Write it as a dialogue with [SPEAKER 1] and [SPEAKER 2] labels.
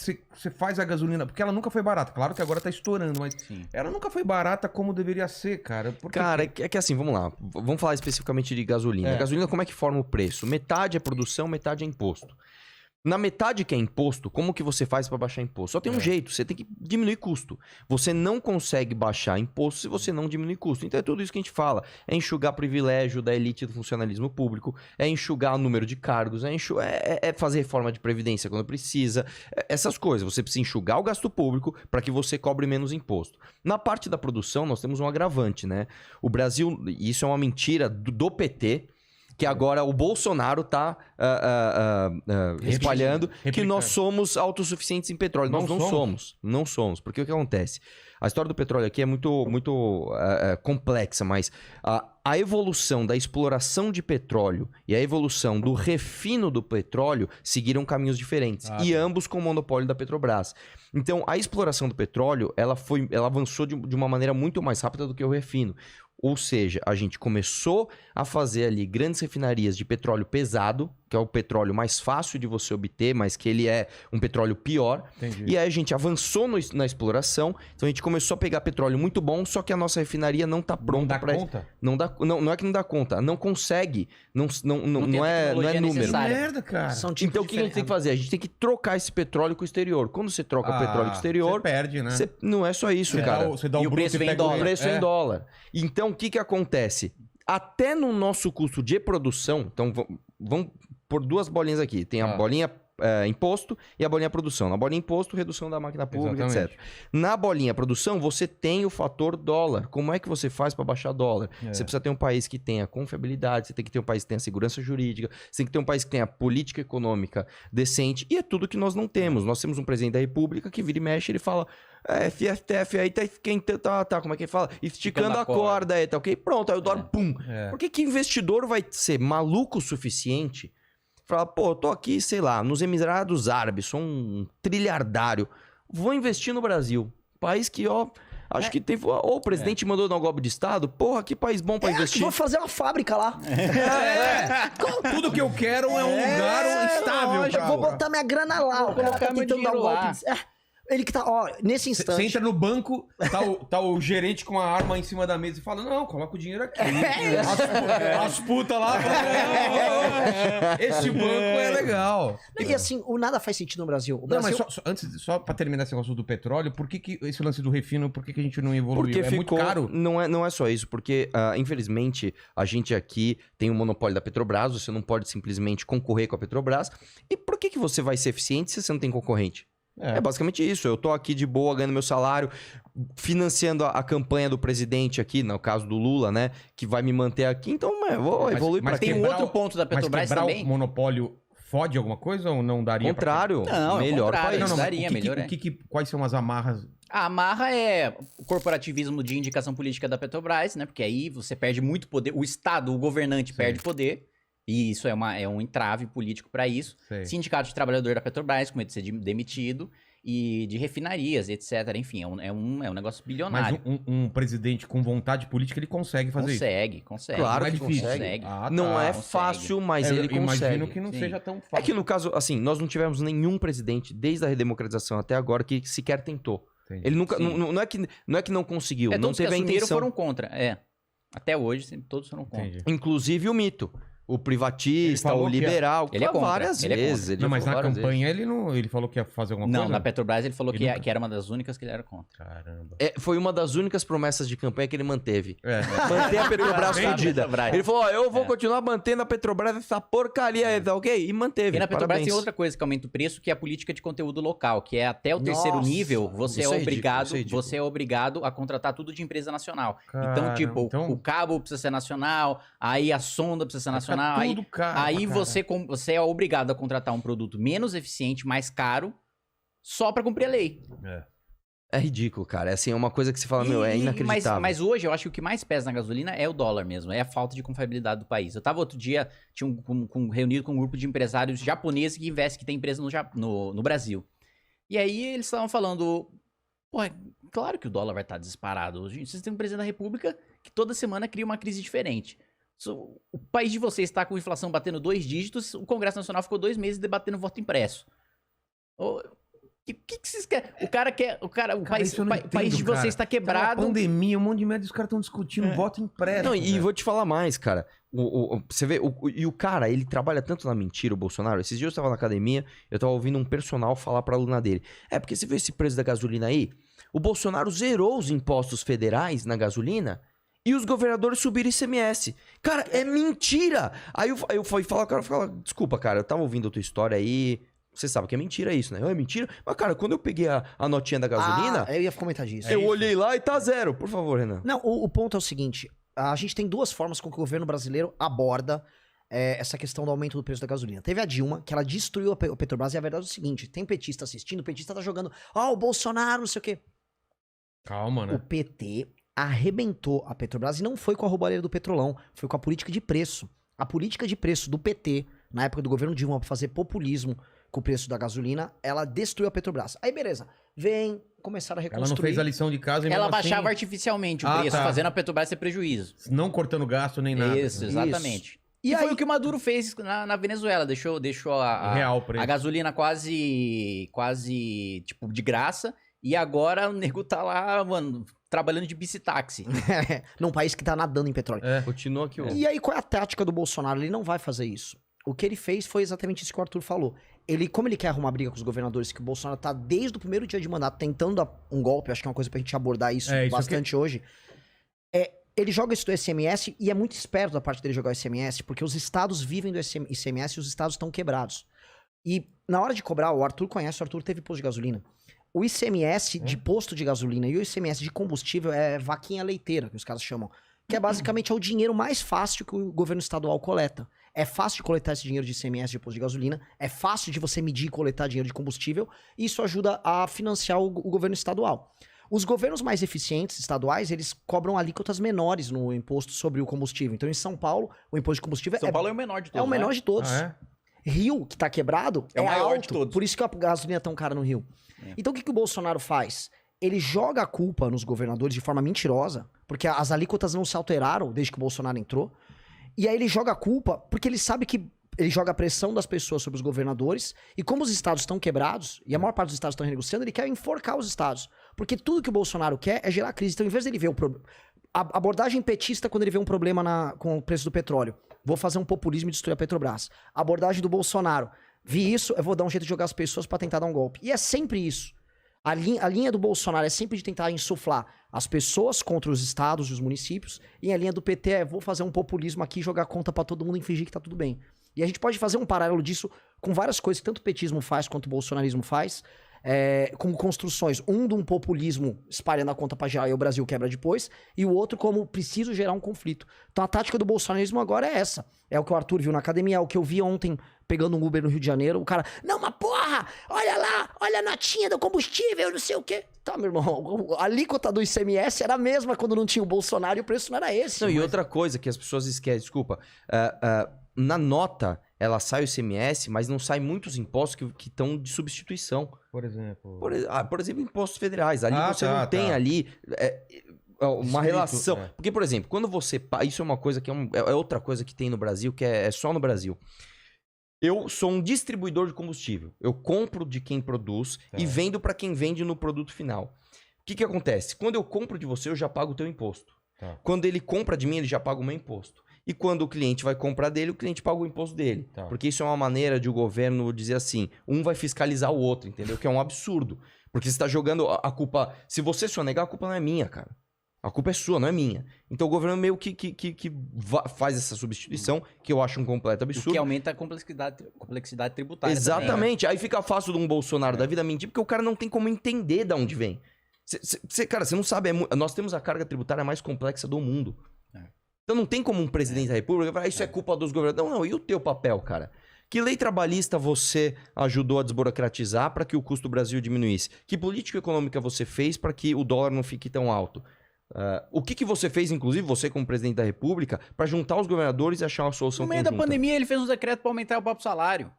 [SPEAKER 1] você faz a gasolina, porque ela nunca foi barata. Claro que agora tá estourando, mas ela nunca foi barata como deveria ser, cara.
[SPEAKER 2] Cara, é que assim, vamos lá. Vamos falar especificamente de gasolina. Gasolina, como é que forma o preço? Metade é produção, metade é imposto. Na metade que é imposto, como que você faz para baixar imposto? Só tem um jeito, você tem que diminuir custo. Você não consegue baixar imposto se você não diminuir custo. Então é tudo isso que a gente fala. É enxugar privilégio da elite do funcionalismo público, é enxugar o número de cargos, é fazer reforma de previdência quando precisa, essas coisas. Você precisa enxugar o gasto público para que você cobre menos imposto. Na parte da produção, nós temos um agravante, né? O Brasil, e isso é uma mentira do PT, que agora o Bolsonaro tá espalhando que nós somos autossuficientes em petróleo. Nós não somos. Não somos. Porque o que acontece? A história do petróleo aqui é muito complexa, mas a evolução da exploração de petróleo e a evolução do refino do petróleo seguiram caminhos diferentes. E ambos com o monopólio da Petrobras. Então, a exploração do petróleo, ela avançou de uma maneira muito mais rápida do que o refino. Ou seja, a gente começou a fazer ali grandes refinarias de petróleo pesado, que é o petróleo mais fácil de você obter, mas que ele é um petróleo pior.
[SPEAKER 1] Entendi.
[SPEAKER 2] E aí a gente avançou na exploração, então a gente começou a pegar petróleo muito bom, só que a nossa refinaria não está pronta para isso. Não dá conta? Não é que não dá conta, não consegue, não é número.
[SPEAKER 1] Merda, cara.
[SPEAKER 2] Então o que a gente tem que fazer? A gente tem que trocar esse petróleo com o exterior. Quando você troca o petróleo com o exterior,
[SPEAKER 1] você perde, né?
[SPEAKER 2] Não é só isso, cara.
[SPEAKER 1] Você dá
[SPEAKER 3] E o preço vem em dólar.
[SPEAKER 2] O preço é em dólar. Então, o que acontece? Até no nosso custo de produção, então vamos por duas bolinhas aqui. Tem a bolinha imposto e a bolinha produção. Na bolinha imposto, redução da máquina pública, etc. Na bolinha produção, você tem o fator dólar. Como é que você faz para baixar dólar? Você precisa ter um país que tenha confiabilidade, você tem que ter um país que tenha segurança jurídica, você tem que ter um país que tenha política econômica decente, e é tudo que nós não temos. Nós temos um presidente da república que vira e mexe, ele fala... FSTF aí tá, como é que ele fala? Esticando a corda aí, tá ok? Pronto, aí o dólar, pum. Por que investidor vai ser maluco o suficiente pra falar, pô, eu tô aqui, sei lá, nos Emirados Árabes, sou um trilhardário, vou investir no Brasil. País que, acho que tem... Ou o presidente mandou dar um golpe de estado, porra, que país bom pra investir.
[SPEAKER 4] Vou fazer uma fábrica lá.
[SPEAKER 1] Tudo que eu quero é um lugar estável.
[SPEAKER 4] Eu vou botar minha grana lá.
[SPEAKER 3] Vou colocar meu dinheiro lá.
[SPEAKER 4] Ele que tá, nesse instante.
[SPEAKER 1] Você entra no banco, tá o gerente com a arma em cima da mesa e fala: não, coloca o dinheiro aqui. As putas lá. Esse banco é legal.
[SPEAKER 4] E assim, o nada faz sentido no Brasil. O Brasil...
[SPEAKER 1] Não, mas só pra terminar esse negócio do petróleo, por que esse lance do refino, por que a gente não evoluiu?
[SPEAKER 2] Porque
[SPEAKER 1] muito caro?
[SPEAKER 2] Não é só isso, porque infelizmente a gente aqui tem o monopólio da Petrobras, você não pode simplesmente concorrer com a Petrobras. E por que você vai ser eficiente se você não tem concorrente? É basicamente isso. Eu tô aqui de boa, ganhando meu salário, financiando a campanha do presidente aqui, no caso do Lula, né? Que vai me manter aqui. Então, eu vou evoluir pra
[SPEAKER 3] tem um outro ponto da Petrobras
[SPEAKER 1] mas
[SPEAKER 3] também.
[SPEAKER 1] O monopólio fode alguma coisa ou não daria?
[SPEAKER 2] Contrário.
[SPEAKER 3] Não,
[SPEAKER 2] melhor
[SPEAKER 3] contrário,
[SPEAKER 2] país.
[SPEAKER 3] daria, melhor.
[SPEAKER 1] Quais são as amarras?
[SPEAKER 3] A amarra é o corporativismo de indicação política da Petrobras, né? Porque aí você perde muito poder. O Estado, o governante perde poder. E isso é um entrave político para isso. Sindicato de trabalhador da Petrobras, com medo de ser demitido. E de refinarias, etc. Enfim, é um negócio bilionário.
[SPEAKER 1] Mas um presidente com vontade política, ele consegue fazer isso?
[SPEAKER 3] Consegue.
[SPEAKER 2] Claro
[SPEAKER 3] que
[SPEAKER 2] difícil.
[SPEAKER 3] consegue.
[SPEAKER 2] Não é fácil, mas ele consegue.
[SPEAKER 1] Imagino que não seja tão fácil.
[SPEAKER 2] É que no caso, assim, nós não tivemos nenhum presidente, desde a redemocratização até agora, que sequer tentou. Entendi. Ele nunca... Não é que não conseguiu, não teve a intenção.
[SPEAKER 3] Todos foram contra, Até hoje, todos foram contra.
[SPEAKER 1] Entendi.
[SPEAKER 2] Inclusive o mito. O privatista, o liberal,
[SPEAKER 3] ele é contra,
[SPEAKER 2] várias vezes.
[SPEAKER 1] Não, mas na campanha ele falou que ia fazer alguma coisa?
[SPEAKER 3] Não, na Petrobras ele falou que era uma das únicas que ele era contra.
[SPEAKER 1] Caramba.
[SPEAKER 2] Foi uma das únicas promessas de campanha que ele manteve. Manter a Petrobras fodida. Ele falou, eu vou continuar mantendo a Petrobras essa porcaria aí, tá ok? E manteve.
[SPEAKER 3] E na Petrobras tem outra coisa que aumenta o preço, que é a política de conteúdo local, que é até o terceiro nível, você é obrigado a contratar tudo de empresa nacional. Então, tipo, o cabo precisa ser nacional, aí a sonda precisa ser nacional. Aí você é obrigado a contratar um produto menos eficiente, mais caro, só pra cumprir a lei.
[SPEAKER 2] É ridículo, cara. É assim, é uma coisa que você fala, é inacreditável.
[SPEAKER 3] Mas hoje eu acho que o que mais pesa na gasolina é o dólar mesmo, é a falta de confiabilidade do país. Eu tava outro dia, reunido com um grupo de empresários japoneses que tem empresa no Brasil. E aí eles estavam falando, pô, é claro que o dólar vai estar disparado. Vocês têm um presidente da república que toda semana cria uma crise diferente. O país de vocês está com inflação batendo 2 dígitos, o Congresso Nacional ficou 2 meses debatendo voto impresso. que vocês querem? O país
[SPEAKER 1] isso eu não
[SPEAKER 3] país de
[SPEAKER 1] entendo,
[SPEAKER 3] vocês tá
[SPEAKER 1] Tá uma
[SPEAKER 3] quebrado.
[SPEAKER 1] pandemia, um monte de merda, os caras estão discutindo voto impresso.
[SPEAKER 2] Não, e
[SPEAKER 1] velho.
[SPEAKER 2] vou te falar mais, cara. Você vê, e o cara, ele trabalha tanto na mentira, o Bolsonaro. Esses dias eu tava na academia, eu tava ouvindo um personal falar pra aluna dele. Porque você vê esse preço da gasolina aí? O Bolsonaro zerou os impostos federais na gasolina e os governadores subiram ICMS. Cara, é mentira! Aí eu fui falar, o cara fala, desculpa, cara, eu tava ouvindo a tua história aí. Você sabe que é mentira isso, né? É mentira? Mas, cara, quando eu peguei a notinha da gasolina,
[SPEAKER 4] Eu ia comentar disso.
[SPEAKER 2] eu olhei lá e tá zero. Por favor, Renan.
[SPEAKER 4] Não, o ponto é o seguinte: a gente tem duas formas com que o governo brasileiro aborda essa questão do aumento do preço da gasolina. Teve a Dilma, que ela destruiu a Petrobras, e a verdade é o seguinte: tem petista assistindo, o petista tá jogando, o Bolsonaro, não sei o quê.
[SPEAKER 1] Calma,
[SPEAKER 4] O
[SPEAKER 1] né?
[SPEAKER 4] PT arrebentou a Petrobras e não foi com a roubalheira do Petrolão, foi com a política de preço. A política de preço do PT, na época do governo Dilma, pra fazer populismo com o preço da gasolina, ela destruiu a Petrobras. Aí, beleza, começaram a
[SPEAKER 1] Ela
[SPEAKER 4] reconstruir.
[SPEAKER 1] não fez a lição de casa e
[SPEAKER 3] Ela
[SPEAKER 1] mesmo assim,
[SPEAKER 3] baixava artificialmente o preço,
[SPEAKER 1] tá.
[SPEAKER 3] fazendo a Petrobras ter prejuízo.
[SPEAKER 1] não cortando gasto nem nada.
[SPEAKER 3] Isso, exatamente. E
[SPEAKER 4] E
[SPEAKER 3] foi
[SPEAKER 4] aí-
[SPEAKER 3] o que o Maduro fez na Venezuela. Deixou
[SPEAKER 1] Real preço.
[SPEAKER 3] a gasolina quase, tipo, de graça. E agora o nego tá lá, mano, trabalhando de bicitaxi.
[SPEAKER 4] Num país que tá nadando em petróleo.
[SPEAKER 2] Continua aqui o...
[SPEAKER 4] E aí, qual é a tática do Bolsonaro? Ele não vai fazer isso. O que ele fez foi exatamente isso que o Arthur falou. Como ele quer arrumar briga com os governadores, que o Bolsonaro tá desde o primeiro dia de mandato tentando dar um golpe, acho que é uma coisa pra gente abordar isso
[SPEAKER 1] Isso
[SPEAKER 4] bastante hoje. Ele joga isso do ICMS e é muito esperto da parte dele jogar o ICMS, porque os estados vivem do ICMS e os estados estão quebrados. E na hora de cobrar, o Arthur teve posto de gasolina. O ICMS de posto de gasolina e o ICMS de combustível é vaquinha leiteira, que os caras chamam. Que é basicamente o dinheiro mais fácil que o governo estadual coleta. É fácil de coletar esse dinheiro de ICMS de posto de gasolina, é fácil de você medir e coletar dinheiro de combustível, e isso ajuda a financiar o governo estadual. Os governos mais eficientes estaduais, eles cobram alíquotas menores no imposto sobre o combustível. Então, em São Paulo, o imposto de combustível
[SPEAKER 3] São Paulo é o menor de todos,
[SPEAKER 4] é o menor
[SPEAKER 3] né?
[SPEAKER 4] de todos. Rio, que tá quebrado,
[SPEAKER 3] É o maior
[SPEAKER 4] alto,
[SPEAKER 3] de todos.
[SPEAKER 4] por isso que a gasolina é tão cara no Rio. Então o que o Bolsonaro faz? Ele joga a culpa nos governadores de forma mentirosa, porque as alíquotas não se alteraram desde que o Bolsonaro entrou, e aí ele joga a culpa porque ele sabe que ele joga a pressão das pessoas sobre os governadores, e como os estados estão quebrados, e a maior parte dos estados estão renegociando, ele quer enforcar os estados. Porque tudo que o Bolsonaro quer é gerar crise. Então, em vez dele ver o problema... A abordagem petista quando ele vê um problema com o preço do petróleo. Vou fazer um populismo e destruir a Petrobras. A abordagem do Bolsonaro. Vi isso, eu vou dar um jeito de jogar as pessoas pra tentar dar um golpe. E é sempre isso. A linha do Bolsonaro é sempre de tentar insuflar as pessoas contra os estados e os municípios. E a linha do PT é, vou fazer um populismo aqui, jogar conta pra todo mundo e fingir que tá tudo bem. E a gente pode fazer um paralelo disso com várias coisas que tanto o petismo faz quanto o bolsonarismo faz. Com construções, um de um populismo espalhando a conta pra geral e o Brasil quebra depois, e o outro como preciso gerar um conflito. Então a tática do bolsonarismo agora é essa. É o que o Arthur viu na academia, é o que eu vi ontem pegando um Uber no Rio de Janeiro, o cara, não, mas porra, olha lá, olha a notinha do combustível, não sei o quê. Tá, meu irmão, a alíquota do ICMS era a mesma quando não tinha o Bolsonaro e o preço não era esse.
[SPEAKER 2] Não, e outra coisa que as pessoas esquecem, desculpa, na nota ela sai o ICMS, mas não sai muitos impostos que estão de substituição.
[SPEAKER 1] Por exemplo.
[SPEAKER 2] Por exemplo, impostos federais. Ali você não tem
[SPEAKER 1] tá.
[SPEAKER 2] ali uma
[SPEAKER 1] Escrito,
[SPEAKER 2] relação.
[SPEAKER 1] é.
[SPEAKER 2] Porque, por exemplo, quando você... Isso é uma coisa que é outra coisa que tem no Brasil, que é só no Brasil. Eu sou um distribuidor de combustível. Eu compro de quem produz e vendo para quem vende no produto final. O que acontece? Quando eu compro de você, eu já pago o teu imposto.
[SPEAKER 1] Tá.
[SPEAKER 2] Quando ele compra de mim, ele já paga o meu imposto. E quando o cliente vai comprar dele, o cliente paga o imposto dele.
[SPEAKER 1] Tá.
[SPEAKER 2] Porque isso é uma maneira de o governo dizer assim, um vai fiscalizar o outro, entendeu? Que é um absurdo. Porque você está jogando a culpa... Se você sonegar, a culpa não é minha, cara. A culpa é sua, não é minha. Então o governo meio que faz essa substituição, que eu acho um completo
[SPEAKER 3] O
[SPEAKER 2] absurdo.
[SPEAKER 3] que aumenta a complexidade tributária.
[SPEAKER 2] Exatamente. Aí fica fácil de um Bolsonaro da vida mentir, porque o cara não tem como entender de onde vem. Cara, você não sabe. Nós temos a carga tributária mais complexa do mundo. Então não tem como um presidente da república falar, isso é culpa dos governadores. Não, e o teu papel, cara? Que lei trabalhista você ajudou a desburocratizar para que o custo do Brasil diminuísse? Que política econômica você fez para que o dólar não fique tão alto? O que você fez, inclusive, você como presidente da república, para juntar os governadores e achar uma solução
[SPEAKER 3] No meio
[SPEAKER 2] conjunta?
[SPEAKER 3] da pandemia, ele fez um decreto para aumentar o próprio salário.